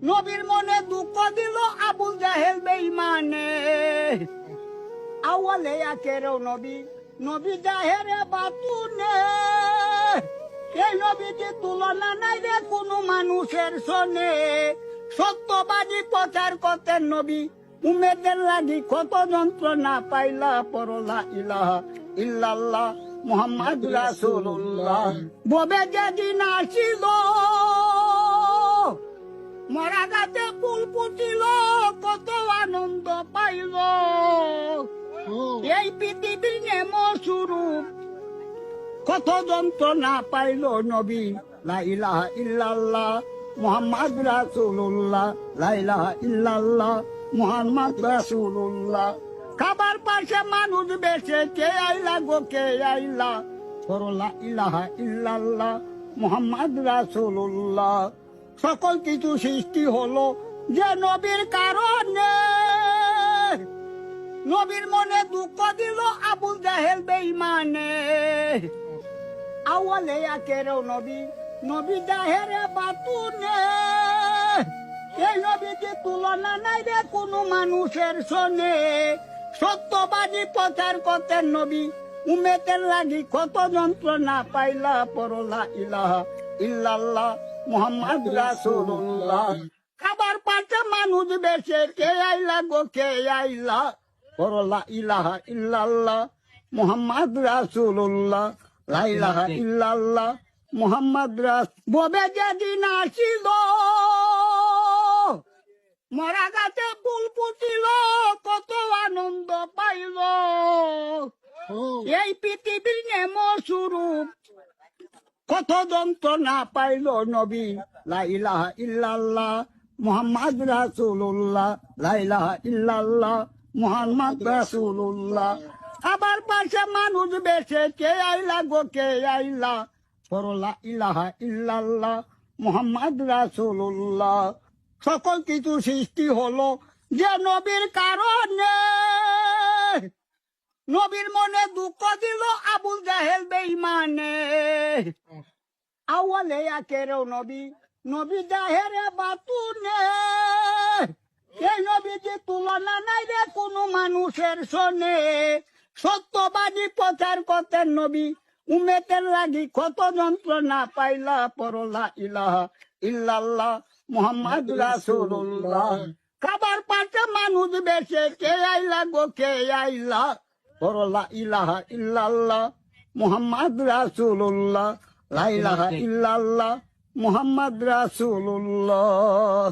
নবীর মনে দুঃখ দিল আবুল জাহেল বেঈমানে। আওয়ালে আখেরেও নবী, নবী জাহেরে বাতুনে। এই নবীর তুলনা নাই রে কোনো মানুষের সনে। সত্যবাদী প্রচার করতেন নবী, উম্মতের লাগি কত যন্ত্রণা পাইলা। পরলা ইলাহা ইল্লাল্লাহ মুহাম্মদ রাসূলুল্লাহ। ববে যেদিন আসিল মরা গাছে ফুল ফুটিল, কত আনন্দ পাইল। এই পৃথিবীর নেম স্বরূপ কত যন্ত্রণা পাইল নবী। লা ইলাহা ইল্লাল্লাহ মুহাম্মদ রাসূলুল্লাহ, লা ইলাহা ইল্লাল্লাহ মুহাম্মদ রাসূলুল্লাহ। খাবার পাশে মানুষ বেশে কে আইলা গো কে আইলা। লা ইলাহা ইল্লাল্লাহ মুহাম্মদ রাসূলুল্লাহ। সকল কিছু সৃষ্টি হলো যে নবীর কারণে। নবীর মনে দুঃখ দিল আবুল জাহেল বেঈমানে। আওয়ালে আখেরেও নবী, নবী জাহেরে বাতুনে। এই নবীর তুলনা নাই রে কোনো মানুষের সনে। সত্যবাদী প্রচার করতেন নবী, উম্মতের লাগি কত যন্ত্রণা পাইলা। পরলা ইলাহা ইল্লাল্লাহ মুহাম্মদ রাসূলুল্লাহ। খাবার পাশে মানুষ বেশে কে আইলা গো কে আইলা। পরলা ইলাহা ইল্লাল্লাহ মুহাম্মদ রাসূলুল্লাহ, লা ইলাহা ইল্লাল্লাহ মুহাম্মদ রাসূলুল্লাহ। ববে যেদিন আসিল মরা গাছে ফুল ফুটিল, কত আনন্দ পাইল। এই পৃথিবীর নেম স্বরূপ কত যন্ত্রণা পাইল নবী। লা ইলাহা ইল্লাল্লাহ মুহাম্মদ রাসূলুল্লাহ, লা ইলাহা ইল্লাল্লাহ মুহাম্মদ রাসূলুল্লাহ। আবার পাশে মানুষ বেশে কে আইলা গো কে আইলা। লা ইলাহা ইল্লাল্লাহ মুহাম্মদ রাসূলুল্লাহ। সকল কিছু সৃষ্টি হলো যে নবীর কারণে। নবীর মনে দুঃখ দিল আবুল জাহেল বেঈমানে। আওয়ালে আখেরেও নবী, নবী জাহেরে বাতুনে। এই নবীর তুলনা নাই রে কোনো মানুষের সনে। সত্যবাদী প্রচার করতেন নবী, উম্মতের লাগি কত যন্ত্রণা পাইলা। পরলা ইলাহা ইল্লাল্লাহ মুহাম্মদ রাসূলুল্লাহ। খাবার পাশে মানুষ বেশে কে আইলা গো কে আইলা। লা ইলাহা ইল্লাল্লাহ মুহাম্মদ রাসূলুল্লাহ, লা ইলাহা ইল্লাল্লাহ মুহাম্মদ রাসূলুল্লাহ।